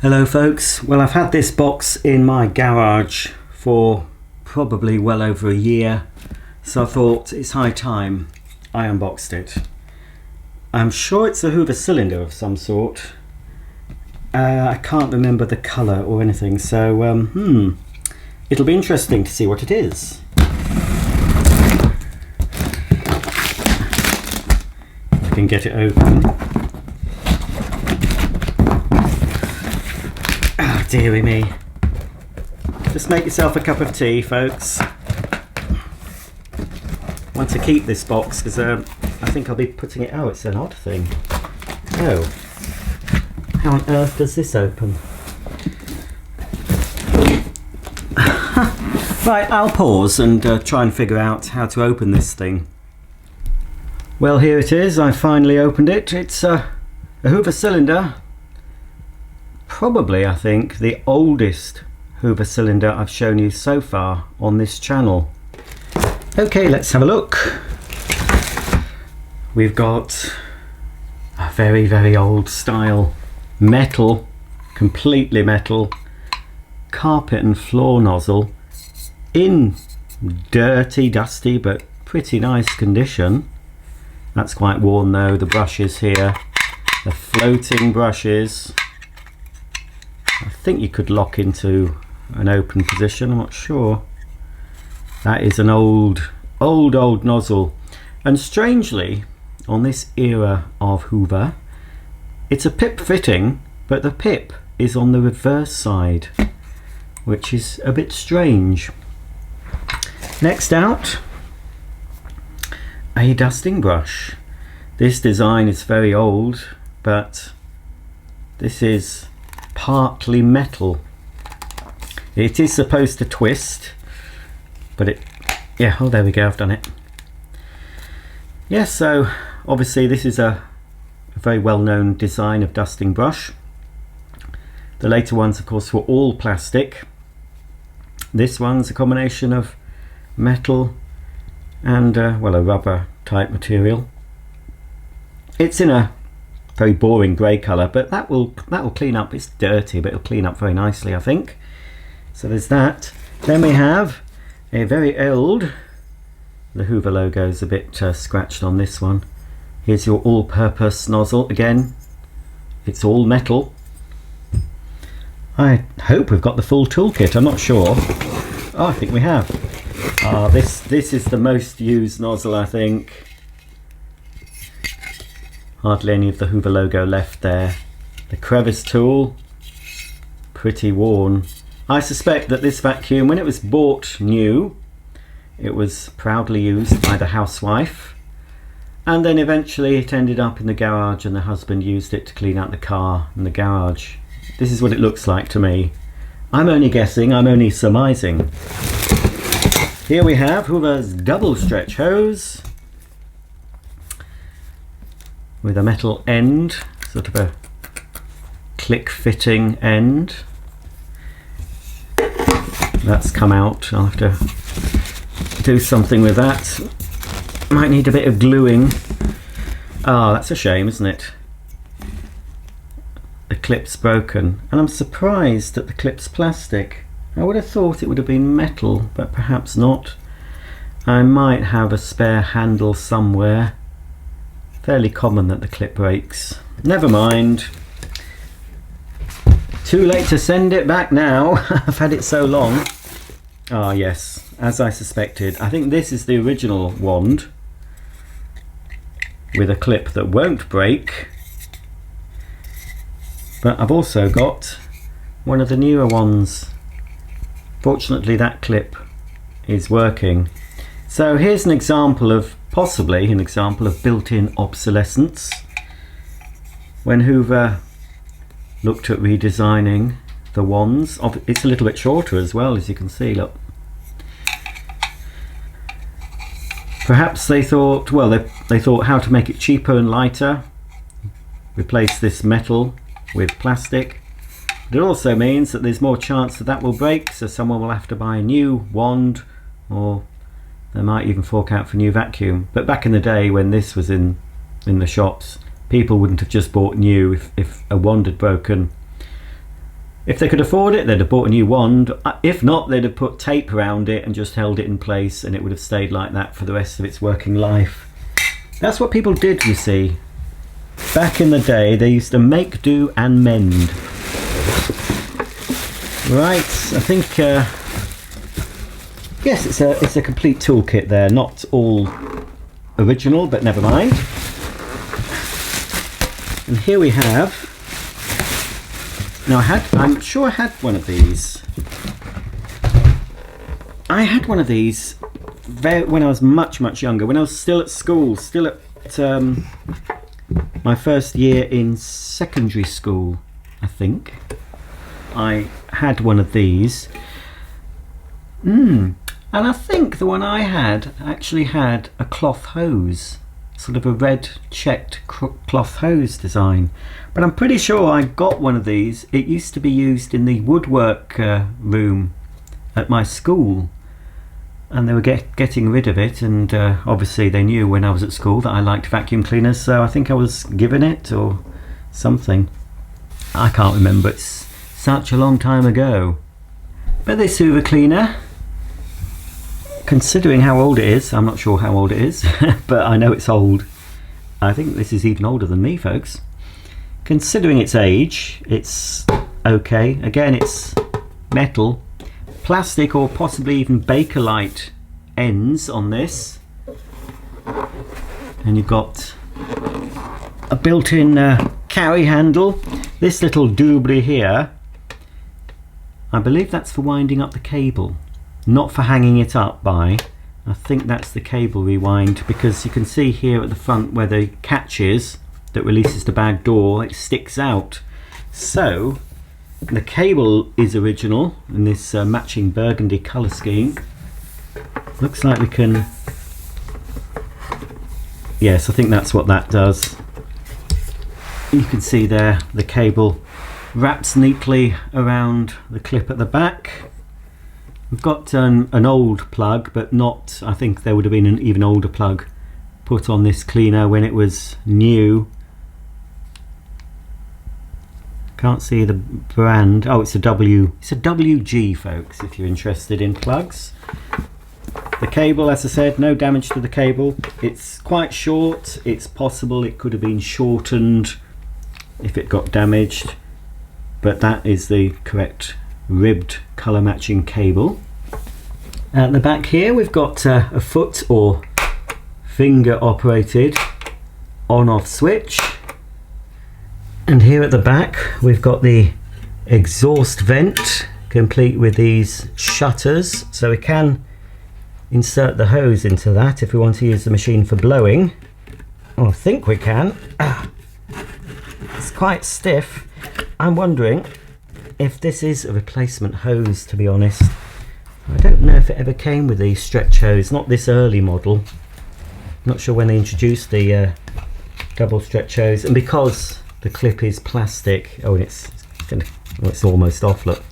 Hello folks, well I've had this box in my garage for probably well over a year, so I thought it's high time I unboxed it. I'm sure it's a Hoover cylinder of some sort. I can't remember the colour or anything, so it'll be interesting to see what it is. If I can get it open. Dearie me. Just make yourself a cup of tea, folks. I want to keep this box because I think I'll be putting it... Oh, it's an odd thing. Oh. How on earth does this open? Right, I'll pause and try and figure out how to open this thing. Well, here it is. I finally opened it. It's a Hoover cylinder. Probably, I think, the oldest Hoover cylinder I've shown you so far on this channel. Okay, let's have a look. We've got a very, very old style metal, completely metal, carpet and floor nozzle in dirty, dusty, but pretty nice condition. That's quite worn though, the brushes here, the floating brushes. I think you could lock into an open position, I'm not sure. That is an old nozzle. And strangely, on this era of Hoover, it's a pip fitting, but the pip is on the reverse side, which is a bit strange. Next out, a dusting brush. This design is very old, but this is partly metal. It is supposed to twist, but oh, there we go, I've done it. Yes, so obviously this is a very well-known design of dusting brush. The later ones, of course, were all plastic. This one's a combination of metal and well, a rubber type material. It's in a very boring grey colour, but that will clean up. It's dirty, but it'll clean up very nicely, I think. So there's that. Then we have a very old, the Hoover logo is a bit scratched on this one. Here's your all-purpose nozzle again. It's all metal. I hope we've got the full toolkit, I'm not sure. Oh, I think we have. This is the most used nozzle, I think. Hardly any of the Hoover logo left there. The crevice tool, pretty worn. I suspect that this vacuum, when it was bought new, it was proudly used by the housewife, and then eventually it ended up in the garage and the husband used it to clean out the car in the garage. This is what it looks like to me. I'm only guessing, I'm only surmising. Here we have Hoover's double stretch hose with a metal end, sort of a click fitting end. That's come out. I'll have to do something with that. Might need a bit of gluing. Ah, that's a shame, isn't it? The clip's broken, and I'm surprised that the clip's plastic. I would have thought it would have been metal, but perhaps not. I might have a spare handle somewhere. Fairly common that the clip breaks. Never mind. Too late to send it back now. I've had it so long. Ah, yes, as I suspected. I think this is the original wand with a clip that won't break. But I've also got one of the newer ones. Fortunately, that clip is working. So here's an example of, possibly an example of built-in obsolescence. When Hoover looked at redesigning the wands, it's a little bit shorter as well, as you can see, look. Perhaps they thought, well, they thought how to make it cheaper and lighter, replace this metal with plastic. But it also means that there's more chance that that will break, so someone will have to buy a new wand, or they might even fork out for a new vacuum. But back in the day when this was in the shops, people wouldn't have just bought new if a wand had broken. If they could afford it, they'd have bought a new wand. If not, they'd have put tape around it and just held it in place, and it would have stayed like that for the rest of its working life. That's what people did, you see. Back in the day, they used to make, do and mend. Right, I think yes, it's a complete toolkit there. Not all original, but never mind. And here we have. Now I'm sure I had one of these. I had one of these when I was much younger. When I was still at school, still at my first year in secondary school, I think. I had one of these. And I think the one I had actually had a cloth hose, sort of a red checked cloth hose design. But I'm pretty sure I got one of these. It used to be used in the woodwork room at my school, and they were getting rid of it, and obviously they knew when I was at school that I liked vacuum cleaners, so I think I was given it or something. I can't remember, it's such a long time ago. But this Hoover cleaner, considering how old it is, I'm not sure how old it is, but I know it's old. I think this is even older than me, folks. Considering its age, it's okay. Again, it's metal, plastic, or possibly even Bakelite ends on this. And you've got a built-in carry handle. This little doobly here, I believe that's for winding up the cable, not for hanging it up by. I think that's the cable rewind, because you can see here at the front where the catch is that releases the bag door, it sticks out. So the cable is original in this matching burgundy colour scheme. Looks like we can, yes, I think that's what that does. You can see there the cable wraps neatly around the clip at the back. We've got an old plug, but not, I think there would have been an even older plug put on this cleaner when it was new. Can't see the brand. Oh, it's a WG, folks, if you're interested in plugs. The cable, as I said, no damage to the cable. It's quite short. It's possible it could have been shortened if it got damaged, but that is the correct ribbed colour matching cable. At the back here we've got a foot or finger operated on-off switch, and here at the back we've got the exhaust vent complete with these shutters, so we can insert the hose into that if we want to use the machine for blowing. Oh, I think we can. It's quite stiff. I'm wondering if this is a replacement hose, to be honest. I don't know if it ever came with these stretch hose, not this early model. Not sure when they introduced the double stretch hose, and because the clip is plastic, oh, and it's almost off, look.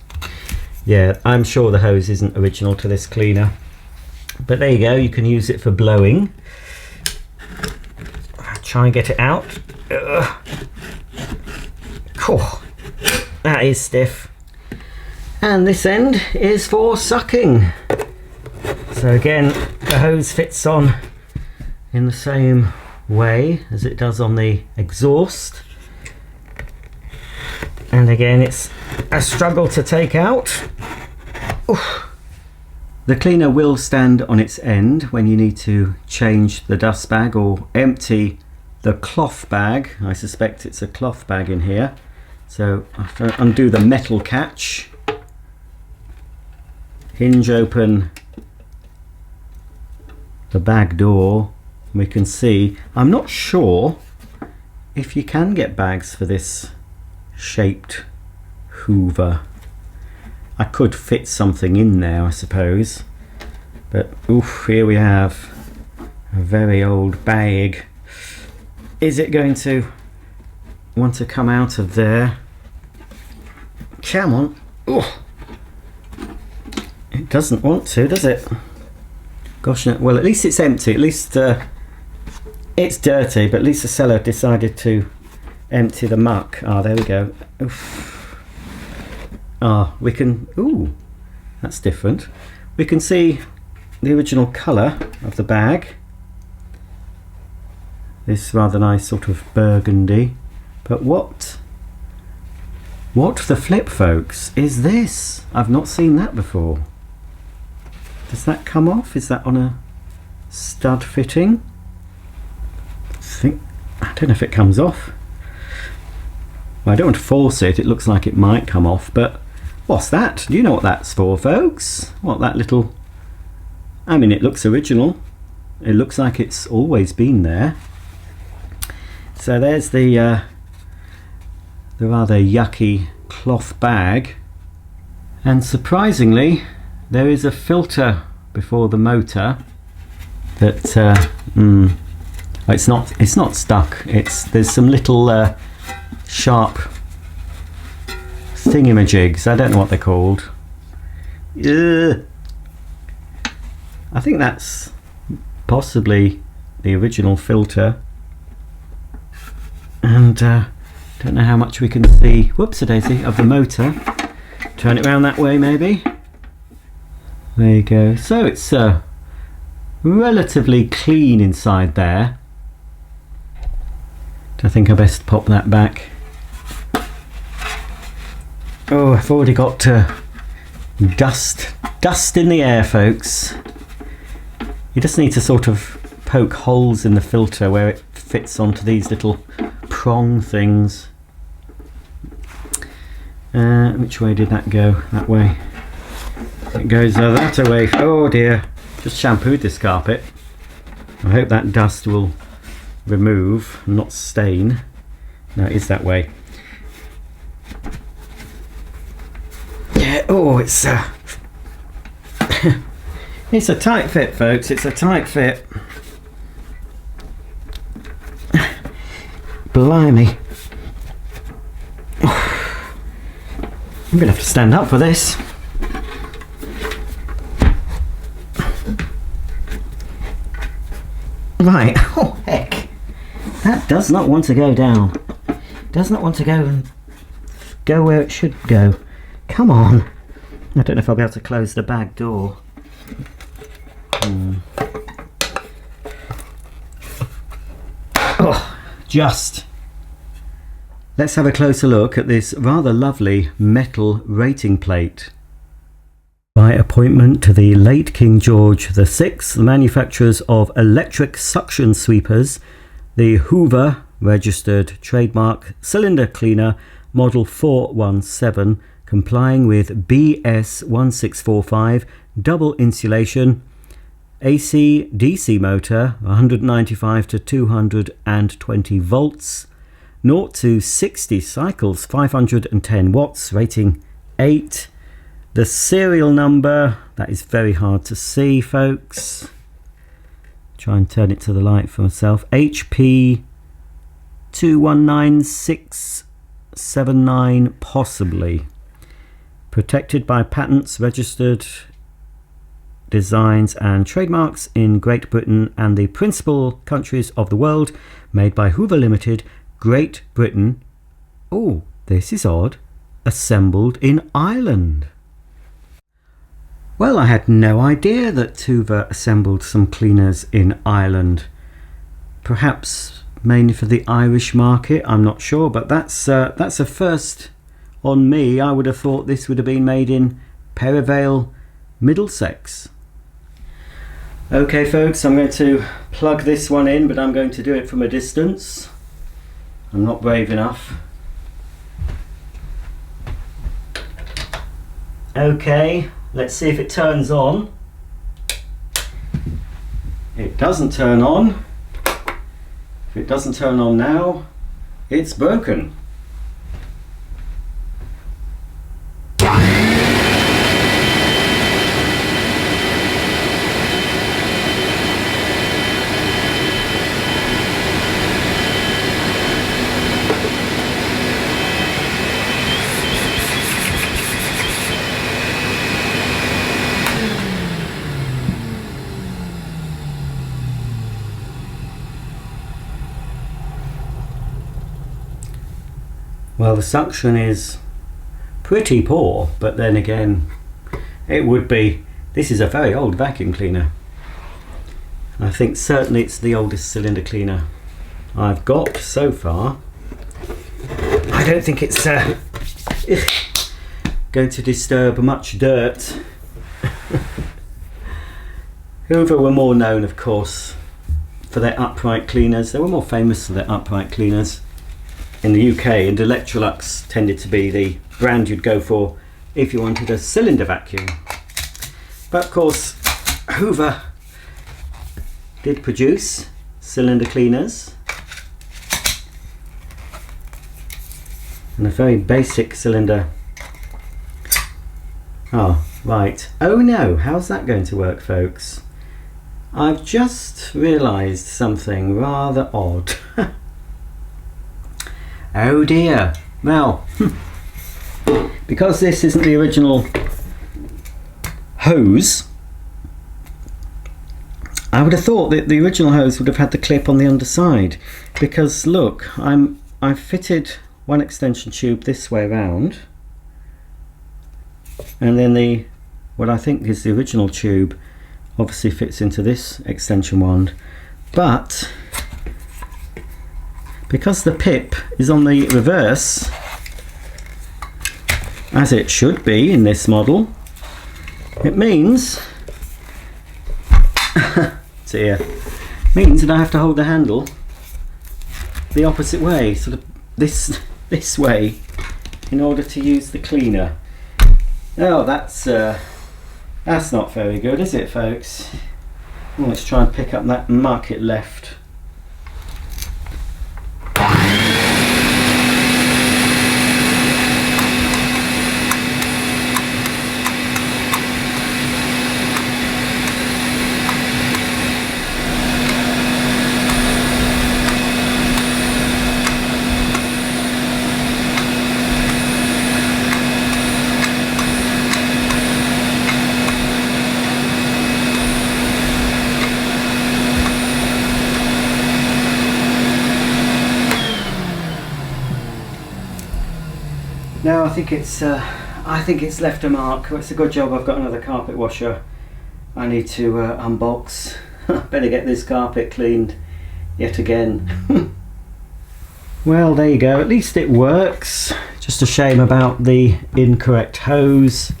Yeah, I'm sure the hose isn't original to this cleaner, but there you go, you can use it for blowing. Try and get it out. Oh, that is stiff. And this end is for sucking. So again, the hose fits on in the same way as it does on the exhaust. And again, it's a struggle to take out. Oof. The cleaner will stand on its end when you need to change the dust bag or empty the cloth bag. I suspect it's a cloth bag in here. So I have to undo the metal catch, hinge open the bag door. We can see, I'm not sure if you can get bags for this shaped Hoover. I could fit something in there, I suppose, but oof, here we have a very old bag. Is it going to want to come out of there? Come on. Ooh. It doesn't want to, does it? Gosh, no. Well, at least it's empty. At least it's dirty, but at least the seller decided to empty the muck. Ah, there we go. Oof. we can, ooh, that's different. We can see the original colour of the bag. This rather nice sort of burgundy. But what the flip, folks, is this? I've not seen that before. Does that come off? Is that on a stud fitting? I don't know if it comes off. Well, I don't want to force it. It looks like it might come off, but what's that? Do you know what that's for, folks? What that little... I mean, it looks original. It looks like it's always been there. So there's the rather yucky cloth bag. And surprisingly, there is a filter before the motor that it's not stuck. There's some little sharp thingamajigs. I don't know what they're called. Ugh. I think that's possibly the original filter, and don't know how much we can see, whoops-a-daisy, of the motor. Turn it around that way maybe. There you go. So it's relatively clean inside there. I think I best pop that back. Oh, I've already got dust in the air, folks. You just need to sort of poke holes in the filter where it fits onto these little prong things. Which way did that go? That way. It goes that way. Oh dear. Just shampooed this carpet. I hope that dust will remove, not stain. No, it is that way. Yeah, oh, it's it's a tight fit, folks. It's a tight fit. Blimey. I'm gonna have to stand up for this. Right. Oh heck. That does not want to go down. Does not want to go where it should go. Come on. I don't know if I'll be able to close the bag door. Oh, just. Let's have a closer look at this rather lovely metal rating plate. By appointment to the late King George VI, the manufacturers of electric suction sweepers, the Hoover registered trademark cylinder cleaner model 417, complying with BS 1645 double insulation, AC DC motor 195 to 220 volts, 0 to 60 cycles 510 watts, rating 8. The serial number, that is very hard to see, folks. Try and turn it to the light for myself. HP 219679, possibly. Protected by patents, registered designs and trademarks in Great Britain and the principal countries of the world. Made by Hoover Limited, Great Britain. Oh, this is odd. Assembled in Ireland. Well, I had no idea that Hoover assembled some cleaners in Ireland. Perhaps mainly for the Irish market, I'm not sure, but that's a first on me. I would have thought this would have been made in Perivale, Middlesex. Okay folks, I'm going to plug this one in, but I'm going to do it from a distance. I'm not brave enough. Okay. Let's see if it turns on. It doesn't turn on. If it doesn't turn on now, it's broken. Well, the suction is pretty poor, but then again, it would be. This is a very old vacuum cleaner. I think certainly it's the oldest cylinder cleaner I've got so far. I don't think it's going to disturb much dirt. Hoover were more known, of course, for their upright cleaners. They were more famous for their upright cleaners in the UK, and Electrolux tended to be the brand you'd go for if you wanted a cylinder vacuum. But of course, Hoover did produce cylinder cleaners, and a very basic cylinder. Oh, right. Oh no, how's that going to work, folks? I've just realised something rather odd. Oh dear. Well, because this isn't the original hose, I would have thought that the original hose would have had the clip on the underside, because look, I've fitted one extension tube this way around, and then what I think is the original tube obviously fits into this extension wand, but because the pip is on the reverse, as it should be in this model, it means means that I have to hold the handle the opposite way, sort of this way, in order to use the cleaner. Oh, that's not very good, is it, folks? Well, let's try and pick up that muck it left. No, I think it's left a mark. It's a good job I've got another carpet washer I need to unbox. Better get this carpet cleaned yet again. Well, there you go. At least it works. Just a shame about the incorrect hose.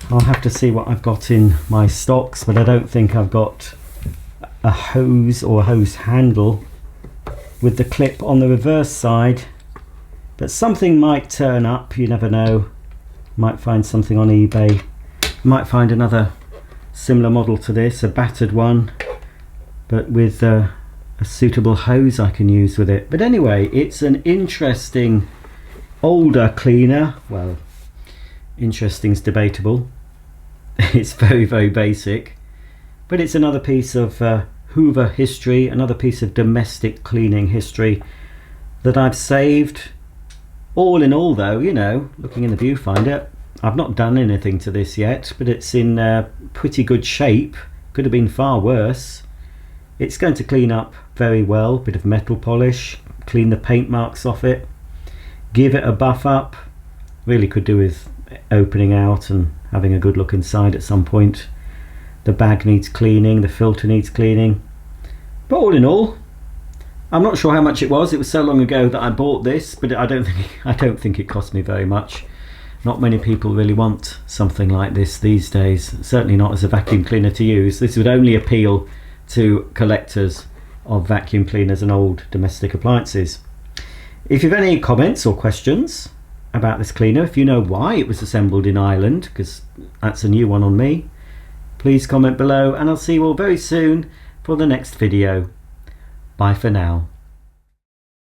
I'll have to see what I've got in my stocks, but I don't think I've got a hose or a hose handle with the clip on the reverse side. But something might turn up, you never know. Might find something on eBay. Might find another similar model to this, a battered one, but with a suitable hose I can use with it. But anyway, it's an interesting older cleaner. Well, interesting's debatable. It's very, very basic. But it's another piece of Hoover history, another piece of domestic cleaning history that I've saved. All in all, though, you know, looking in the viewfinder, I've not done anything to this yet, but it's in pretty good shape. Could have been far worse. It's going to clean up very well. Bit of metal polish, clean the paint marks off it, give it a buff up. Really could do with opening out and having a good look inside at some point. The bag needs cleaning, the filter needs cleaning. But all in all, I'm not sure how much it was. It was so long ago that I bought this, but I don't think it cost me very much. Not many people really want something like this these days. Certainly not as a vacuum cleaner to use. This would only appeal to collectors of vacuum cleaners and old domestic appliances. If you've any comments or questions about this cleaner, if you know why it was assembled in Ireland, because that's a new one on me, please comment below, and I'll see you all very soon for the next video. Bye for now.